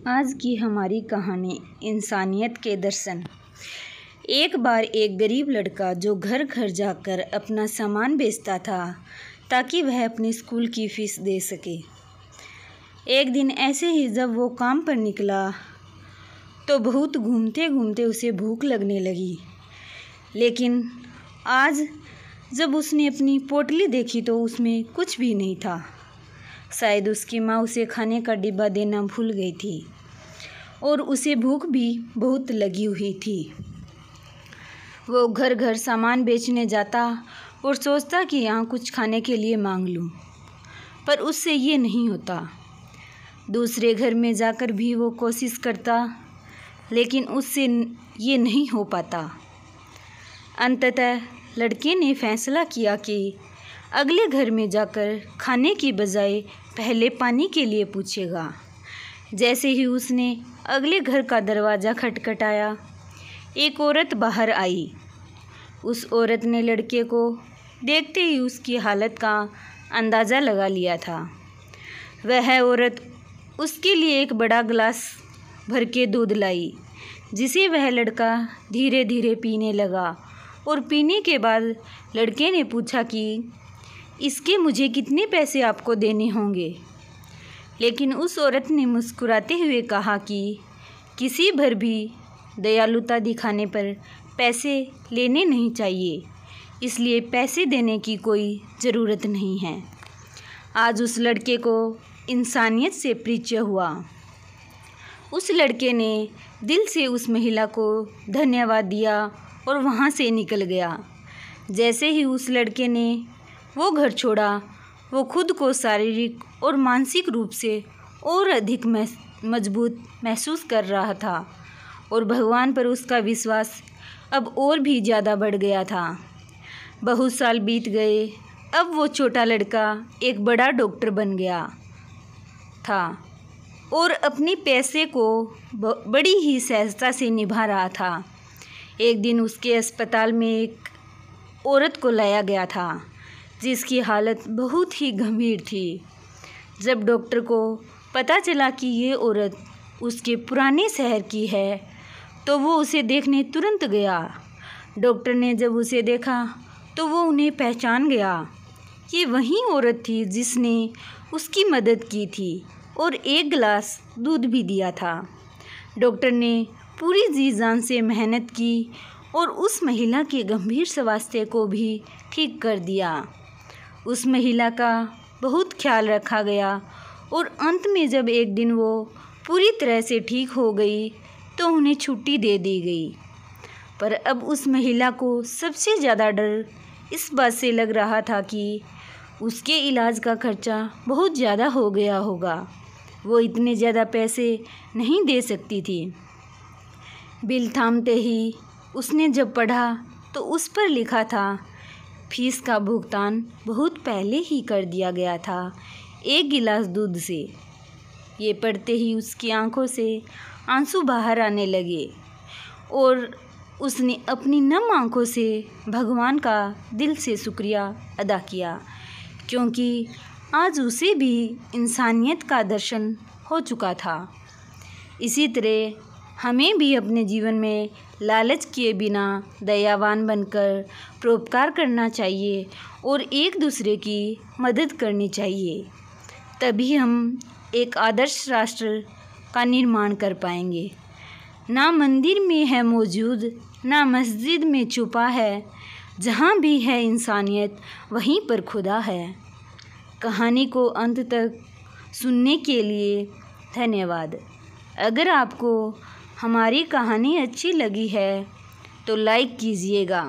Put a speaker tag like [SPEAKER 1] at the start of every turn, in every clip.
[SPEAKER 1] आज की हमारी कहानी इंसानियत के दर्शन। एक बार एक गरीब लड़का जो घर घर जाकर अपना सामान बेचता था ताकि वह अपनी स्कूल की फीस दे सके। एक दिन ऐसे ही जब वो काम पर निकला तो बहुत घूमते घूमते उसे भूख लगने लगी। लेकिन आज जब उसने अपनी पोटली देखी तो उसमें कुछ भी नहीं था। शायद उसकी माँ उसे खाने का डिब्बा देना भूल गई थी और उसे भूख भी बहुत लगी हुई थी। वो घर घर सामान बेचने जाता और सोचता कि यहाँ कुछ खाने के लिए मांग लूँ, पर उससे ये नहीं होता। दूसरे घर में जाकर भी वो कोशिश करता, लेकिन उससे ये नहीं हो पाता। अंततः लड़के ने फैसला किया कि अगले घर में जाकर खाने की बजाय पहले पानी के लिए पूछेगा। जैसे ही उसने अगले घर का दरवाज़ा खटखटाया, एक औरत बाहर आई। उस औरत ने लड़के को देखते ही उसकी हालत का अंदाज़ा लगा लिया था। वह औरत उसके लिए एक बड़ा गिलास भर के दूध लाई, जिसे वह लड़का धीरे धीरे पीने लगा। और पीने के बाद लड़के ने पूछा कि इसके मुझे कितने पैसे आपको देने होंगे। लेकिन उस औरत ने मुस्कुराते हुए कहा कि किसी भर भी दयालुता दिखाने पर पैसे लेने नहीं चाहिए, इसलिए पैसे देने की कोई ज़रूरत नहीं है। आज उस लड़के को इंसानियत से परिचय हुआ। उस लड़के ने दिल से उस महिला को धन्यवाद दिया और वहाँ से निकल गया। जैसे ही उस लड़के ने वो घर छोड़ा, वो खुद को शारीरिक और मानसिक रूप से और अधिक मजबूत महसूस कर रहा था और भगवान पर उसका विश्वास अब और भी ज़्यादा बढ़ गया था। बहुत साल बीत गए। अब वो छोटा लड़का एक बड़ा डॉक्टर बन गया था और अपने पैसे को बड़ी ही सहजता से निभा रहा था। एक दिन उसके अस्पताल में एक औरत को लाया गया था जिसकी हालत बहुत ही गंभीर थी। जब डॉक्टर को पता चला कि ये औरत उसके पुराने शहर की है तो वो उसे देखने तुरंत गया। डॉक्टर ने जब उसे देखा तो वो उन्हें पहचान गया। ये वही औरत थी जिसने उसकी मदद की थी और एक गिलास दूध भी दिया था। डॉक्टर ने पूरी जी जान से मेहनत की और उस महिला के गंभीर स्वास्थ्य को भी ठीक कर दिया। उस महिला का बहुत ख्याल रखा गया और अंत में जब एक दिन वो पूरी तरह से ठीक हो गई तो उन्हें छुट्टी दे दी गई। पर अब उस महिला को सबसे ज़्यादा डर इस बात से लग रहा था कि उसके इलाज का खर्चा बहुत ज़्यादा हो गया होगा। वो इतने ज़्यादा पैसे नहीं दे सकती थी। बिल थामते ही उसने जब पढ़ा तो उस पर लिखा था फीस का भुगतान बहुत पहले ही कर दिया गया था, एक गिलास दूध से। ये पढ़ते ही उसकी आंखों से आंसू बाहर आने लगे और उसने अपनी नम आंखों से भगवान का दिल से शुक्रिया अदा किया, क्योंकि आज उसे भी इंसानियत का दर्शन हो चुका था। इसी तरह हमें भी अपने जीवन में लालच किए बिना दयावान बनकर परोपकार करना चाहिए और एक दूसरे की मदद करनी चाहिए। तभी हम एक आदर्श राष्ट्र का निर्माण कर पाएंगे। ना मंदिर में है मौजूद, ना मस्जिद में छुपा है, जहाँ भी है इंसानियत वहीं पर खुदा है। कहानी को अंत तक सुनने के लिए धन्यवाद। अगर आपको हमारी कहानी अच्छी लगी है तो लाइक कीजिएगा।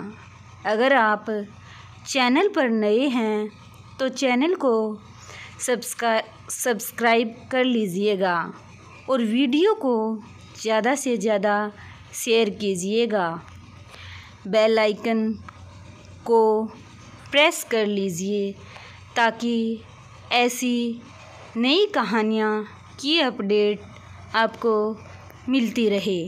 [SPEAKER 1] अगर आप चैनल पर नए हैं तो चैनल को सब्सक्राइब कर लीजिएगा और वीडियो को ज़्यादा से ज़्यादा शेयर कीजिएगा। बेल आइकन को प्रेस कर लीजिए ताकि ऐसी नई कहानियाँ की अपडेट आपको मिलती रहे।